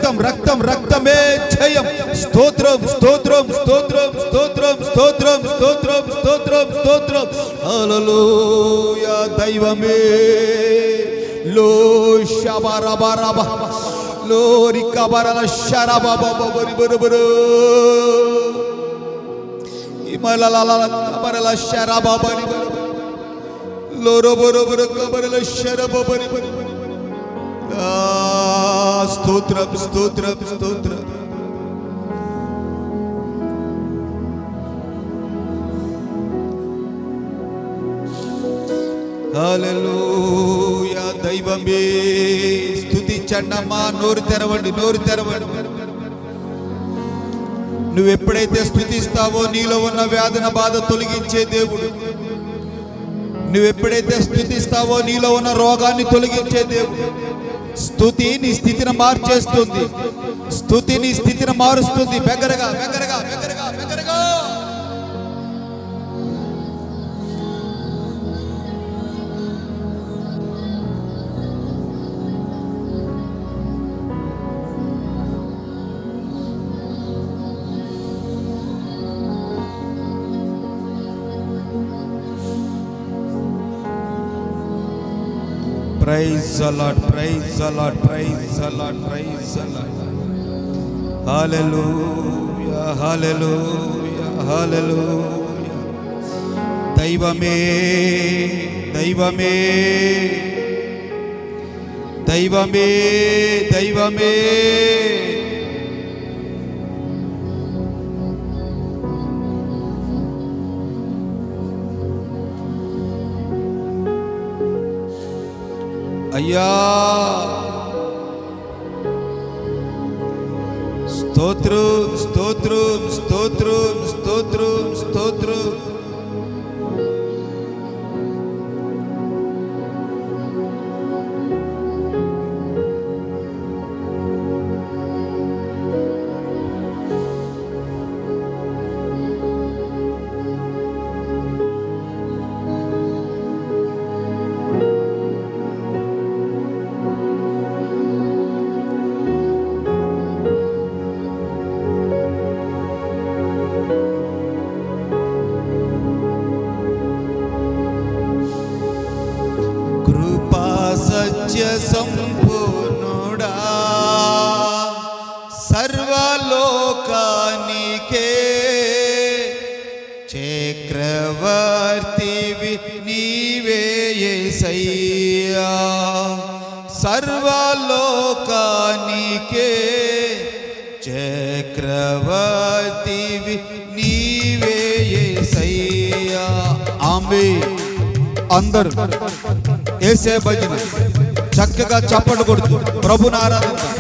రక్తం రక్తం రక్తమే జయం. స్తోత్రం స్తోత్రం స్తోత్రం స్తోత్రం స్తోత్రం స్తోత్రం స్తోత్రం స్తోత్రం. హల్లెలూయా. దైవమే లో షబరబరబ లోరి కబరల షరబబబరి బరబరు ఇమలలల కబరల షరబబరి లోరో బరబర కబరల షరబబరి బరి. స్తోత్రం స్తోత్రం స్తోత్రం. హల్లెలూయా. దైవమే స్తుతించండమ్మా. నోరు తెరవండి, నోరు తెరవండి. నువ్వు ఎప్పుడైతే స్తుతిస్తావో నీలో ఉన్న వేదన బాధ తొలగించే దేవుడు. నువ్వు ఎప్పుడైతే స్తుతిస్తావో నీలో ఉన్న రోగాన్ని తొలగించే దేవుడు. స్తుతి నీ స్థితిని మార్చేస్తుంది. స్తుతి నీ స్థితిని మారుస్తుంది. బెగరగా బెగరగా బెగరగా బెగరగా. Praise the Lord, praise the Lord, praise the Lord, praise the Lord. Hallelujah, hallelujah, hallelujah. దైవమే దైవమే దైవమే దైవమే. అయ్యా స్తోత్రం స్తోత్రం స్తోత్రం స్తోత్రం స్తోత్రం. సత్య సంపూర్ణుడా సర్వలోకానికే చక్రవర్తివి నీవే యేసయ్యా. సర్వలోకానికే చక్రవర్తివి నీవే యేసయ్యా. ఆమేన్. అందరూ యేసే భజన చక్కగా చప్పట్లు కొడుతూ ప్రభుని ఆరాధిద్దాం.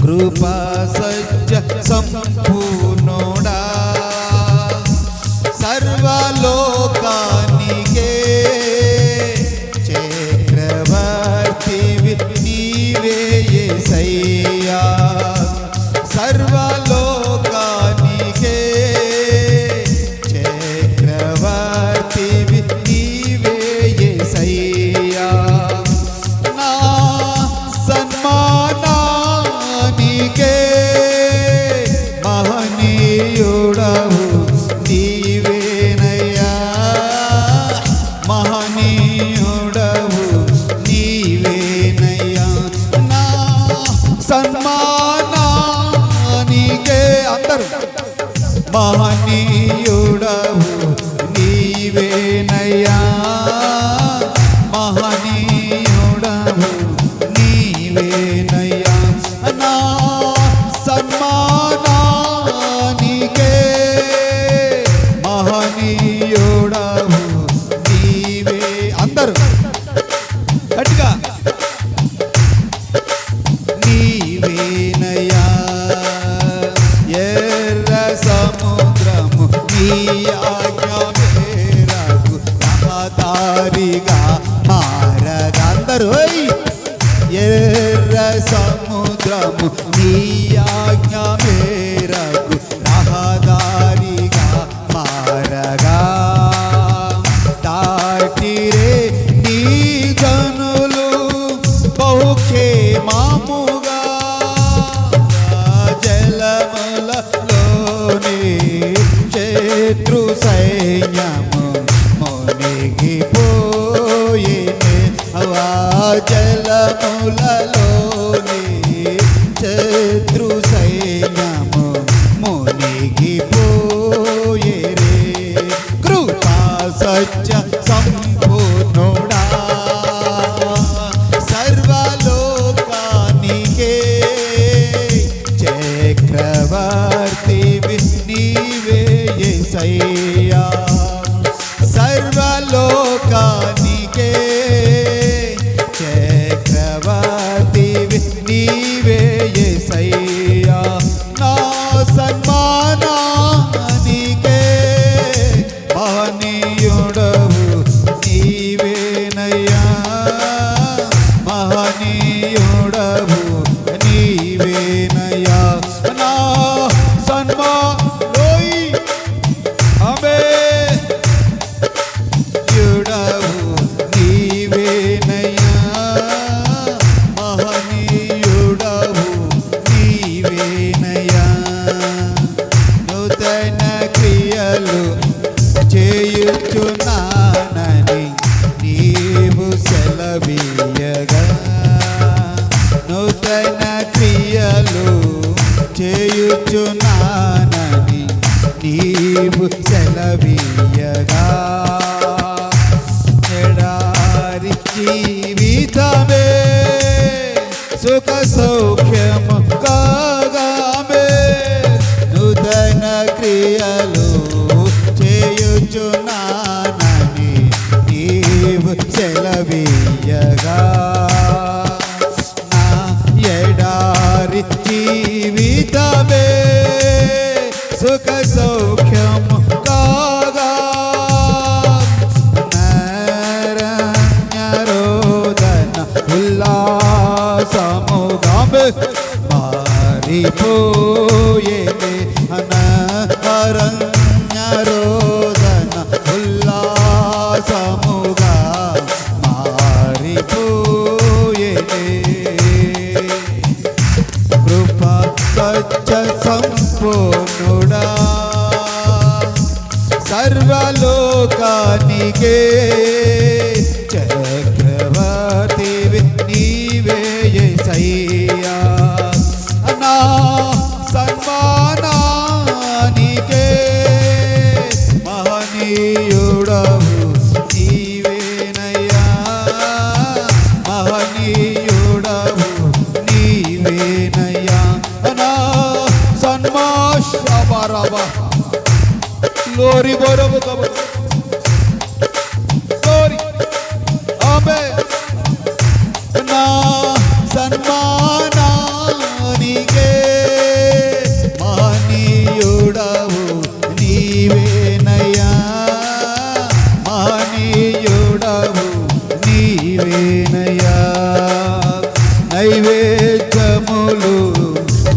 కృపా సత్య సంపూర్ణుడా సర్వలోకానికే చక్రవర్తివి నీవే యేసయ్యా. సర్వలోకానికే చక్రవర్తివి నీవే యేసయ్యా. నా సన్మానానికే మహనీయుడవు నీవేనయ్యా. మహనీయుడవు నీవేనయ్యా. నా సన్మానానికే అందరూ మహనీయుడవు నీవేనయ్యా. మహనీయుడవు నీవేనయ్యా. నా సన్మానానికే మహనీయుడవు నీవే. అందరూ గట్టిగా నీవేనయ్యా. ఎర్ర సముద్రము నీ ఆజ్ఞ మేరకు రహదారిగా మారదా. అందరూ ఎర్ర సముద్రము నీ ఆజ్ఞ మేరకు రహదారిగా మారగా దాటిరే నీ జనులు బహుక్షేమముగా. చేయుచున్నానని నీవు సెలవీయగా ఎడారి జీవితమే సుఖ సౌఖ్యము కాగామే నూతన క్రియలు చేయుచున్నానని నీవు సెలవీయగా నా ఎడారి జీవితమే సుఖ సౌఖ్యము కాగా నరణ్యరోదన ఉల్లాసముగామే మారిపోయేనే అరణ్యరోదన ఉల్లాసముగా మారిపోయేనే కృప సత్య సంపూర్ణుడా సర్వలోకానికే చక్రవర్తివి నీవే యేసయ్యా నా సన్మానానికే మహనీయుడవు నీవేనయ్యా మహనీయుడవు నీవేనయ్యా నా సన్మాషబరబ గ్లోరీ బోరబు కబ గ్లోరీ ఆమేన్ నా సన్మానానికే మహనీయుడవు నీవేనయ్యా మహనీయుడవు నీవేనయ్యా నైవేద్యములు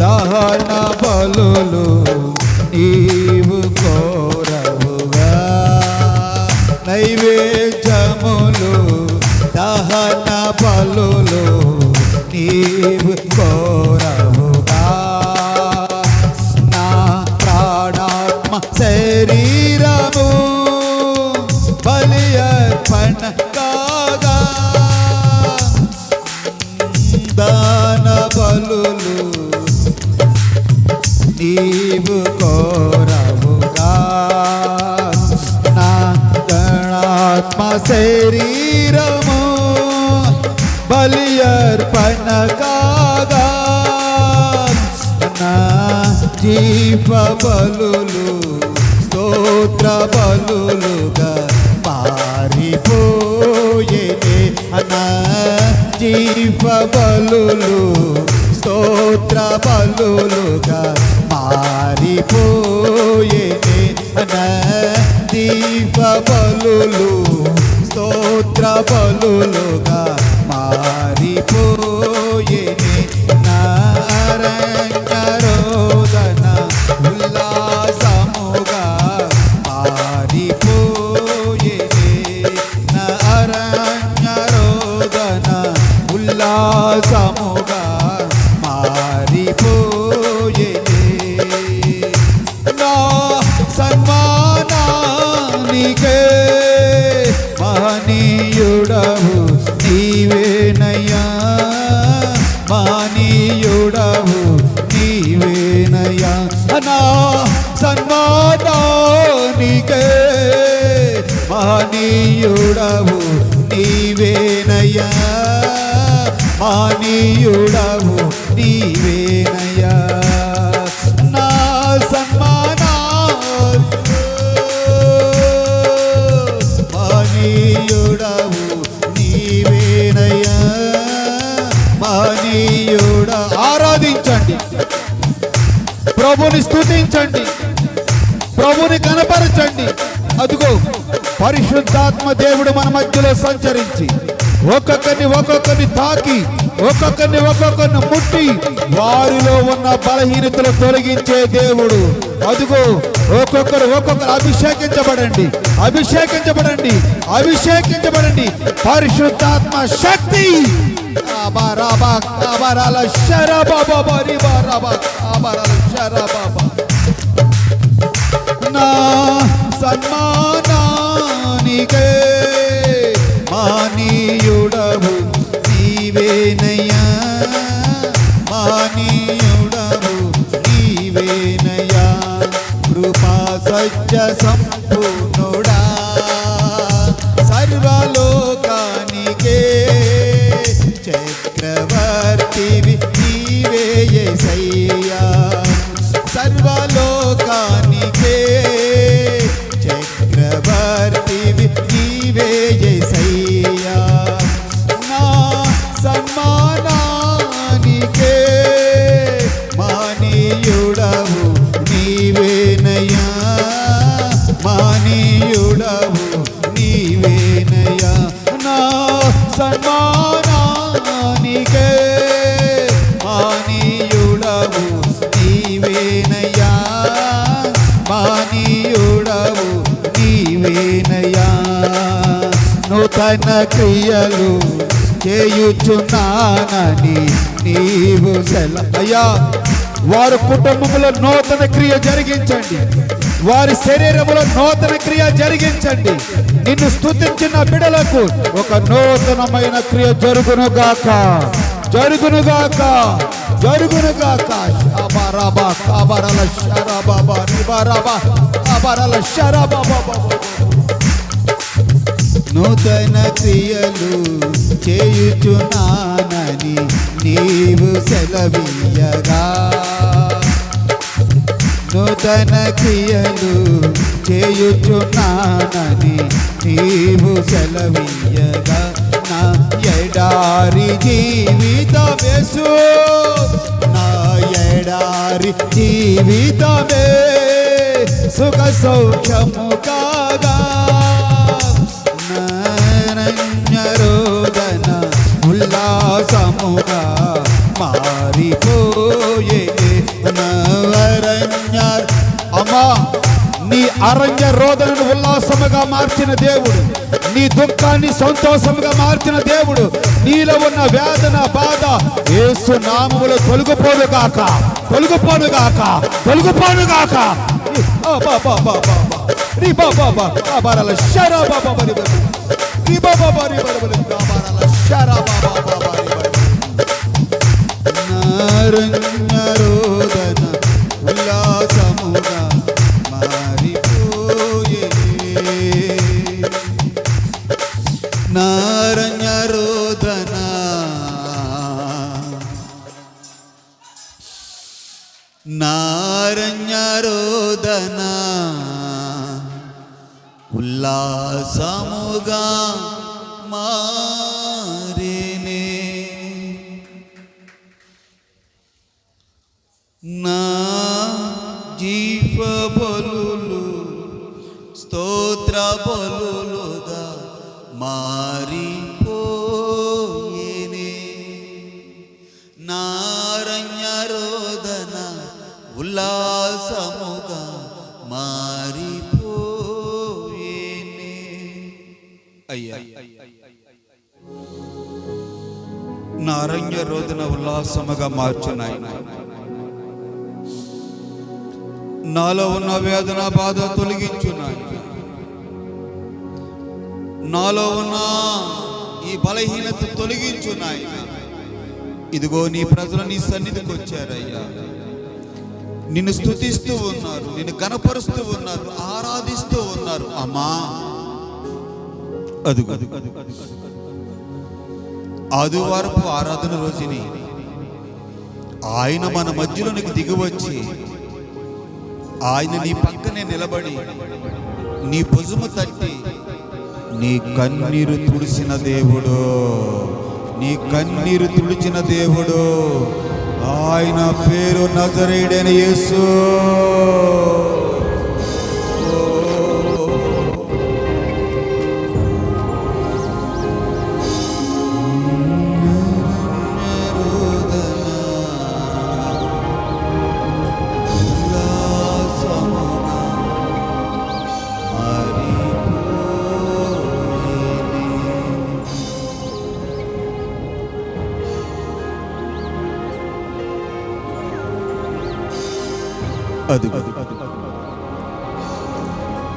దహన బలులు నీవు కోరవుగా నైవేద్యములు దహన బలులు నీవు కోరవుగా నా ప్రాణాత్మ శరీరము బలి అర్పణ కాగా దాన బలులు నీవు కోరవుగా నా గణాత్మ శరీరము బలి అర్పణ కాగా నా జీవ బలులు స్తోత్ర బలులుగా మారిపోయేనే నా జీవ బలులు స్తోత్ర బలులుగా మారిపోయేనే నా దీప బలులు స్తోత్ర బలులుగా మారిపోయేనే నా అరణ్యరోదన ఉల్లాసముగా మారిపోయేనే నా అరణ్యరోదన ఉల్లాసముగా మారిపోయేనే నా సన్మానానికే మహనీయుడవు నీవేనయ్యా మహనీయుడవు నీవేనయ్యా నా సన్మానానికే మహనీయుడవు నీవేనయ్యా మహనీయుడవు నీవేనయ్యా నా సన్మానా మహనీయుడవు నీవేనయ్యా మహనీయుడ ఆరాధించండి ప్రభుని స్తుతించండి ప్రభుని కనపరచండి అదుగో పరిశుద్ధాత్మ దేవుడు మన మధ్యలో సంచరించి ఒక్కొక్కరిని తాకి ఒక్కొక్కరిని ముట్టి వారిలో ఉన్న బలహీనతలు తొలగించే దేవుడు అదుగో ఒక్కొక్కరు అభిషేకించబడండి పరిశుద్ధాత్మ శక్తి నా సన్మానానికే మహనీయుడవు నీవేనయ్యా మహనీయుడవు సత్య సంపూర్ణుడా సర్వలోకానికే చక్రవర్తివి నీవే యేసయ్యా సర్వలోకానికే చక్రవర్తివి నీవే యేసయ్యా నా సన్మానానికే మానీయుడవు నీవేనయ్యా మానీయుడవు నీవేనయ్యా నా సన్మానానికే మానీయుడవు నీవేనయ్యా మానీయుడవు నీవేనయ్యా నూతన క్రియలు చేయుచున్నానని నీవు అయ్యా వారి కుటుంబంలో నూతన క్రియ జరిగించండి వారి శరీరంలో నూతన క్రియ జరిగించండి నిన్ను స్తుతించిన బిడలకు ఒక నూతనమైన క్రియ జరుగునుగాక జరుగునుగాక జరుగునుగాక అబరబా అబరల శరబబా నిబరబా అబరల శరబబా నూతన క్రియలు చేయుచున్నానని నీవు సెలవీయగా నూతన క్రియలు చేయుచున్నానని నీవు సెలవీయగా నా ఎడారి జీవితమేసు నా ఎడారి జీవితమే సుఖ సౌఖ్యము కాగా నారణ్యరోదన ఉల్లాసముగా మారిపోయే నవరణ్య అమ్మా నీ అరణ్య రోదనను ఉల్లాసముగా మార్చిన దేవుడు నీ దుఃఖాన్ని సంతోషముగా మార్చిన దేవుడు నీలో ఉన్న వేదన బాధ యేసు నామములో తొలగిపోనుగాక తొలగిపోనుగాక తొలగిపోనుగాక రీ బాబా బాబాల శరా బాబా బరి రీ బాబా బరి బరి బాబాల శరా బాబా బాబా నారణ్య రోదన ఉల్లాసముగా మారిపోయే నారణ్య రోదన నారణ్య రోదన ఉల్లాసముగా మారినే నా జీవ బలులు స్తోత్ర బలులుగా మారిపోయేనే నారణ్య రోదన ఉల్లాసముగా మారిపోయేనే అయ్యా నారణ్య రోదన ఉల్లాసముగా మార్చునాయన నాలో ఉన్న వేదన బాధ తొలగించునాయన నాలో ఉన్న ఈ బలహీనత తొలగించునాయన ఇదిగో నీ ప్రజలు నీ సన్నిధికి వచ్చారయ్యా నిన్ను స్తుతిస్తూ ఉన్నారు నిన్ను గణపరుస్తూ ఉన్నారు ఆరాధిస్తూ ఉన్నారు అమ్మా అదుగు ఆదివారపు ఆరాధన రోజుని ఆయన మన మధ్యలోనికి దిగివచ్చి ఆయన నీ పక్కనే నిలబడి నీ భుజము తట్టి నీ కన్నీరు తుడిచిన దేవుడు నీ కన్నీరు తుడిచిన దేవుడు ఆయన పేరు నజరేయుడైన యేసు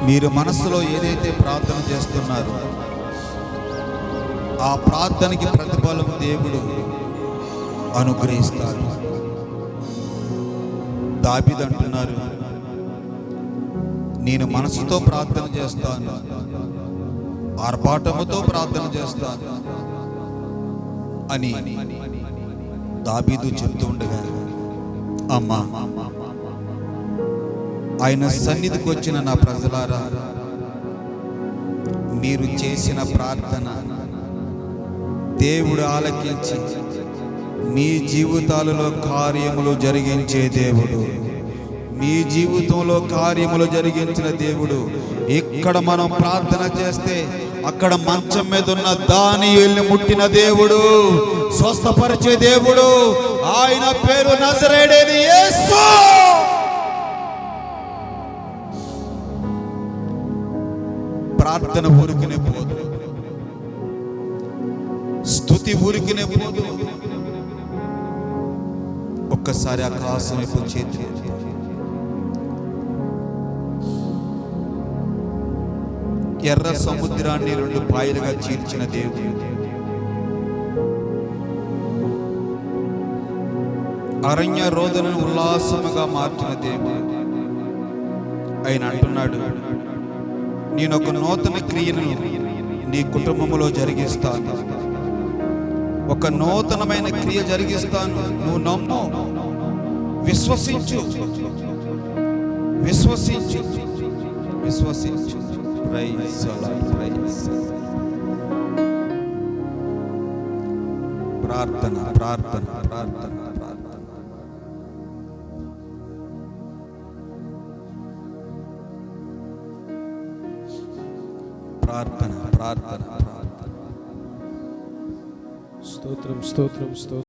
మీరు మనసులో ఏదైతే ప్రార్థన చేస్తున్నారో ఆ ప్రార్థనకి ప్రతిఫలం దేవుడు అనుగ్రహిస్తారు. దావీదు అంటున్నారు, నేను మనసుతో ప్రార్థన చేస్తాను, ఆర్భాటముతో ప్రార్థన చేస్తాను అని దావీదు చెప్తూ ఉండగా, అమ్మా, ఆయన సన్నిధికి వచ్చిన నా ప్రజలారా, మీరు చేసిన ప్రార్థన దేవుడు ఆలకించి మీ జీవితాలలో కార్యములు జరిగించే దేవుడు, మీ జీవితంలో కార్యములు జరిగించిన దేవుడు. ఇక్కడ మనం ప్రార్థన చేస్తే అక్కడ మంచం మీద ఉన్న దానియేలుని ముట్టిన దేవుడు, స్వస్థపరిచే దేవుడు. ఆయన పేరు నజరేయుడైన యేసు. ప్రార్థన ఊరికినే పోదు, స్తుతి ఊరికినే పోదు. ఒక్కసారి ఆకాశం వైపు చేతి ఎత్తి, ఎర్ర సముద్రాన్ని 2 పాయలుగా చీల్చిన దేవుడు, అరణ్య రోదనను ఉల్లాసముగా మార్చిన దేవుడు. ఆయన అంటున్నాడు, నేను ఒక నూతన క్రియను నీ కుటుంబంలో జరిగిస్తాను, ఒక నూతనమైన క్రియ జరిగిస్తాను. నువ్వు నమ్ము, విశ్వసించు, విశ్వసించు, విశ్వసించు. Praise the Lord, praise. ప్రార్థన, ప్రార్థన, ప్రార్థన, ప్రార్థన. ప్రార్థన, ప్రార్థన, ప్రార్థన. స్తోత్రం, స్తోత్రం, స్తోత్రం.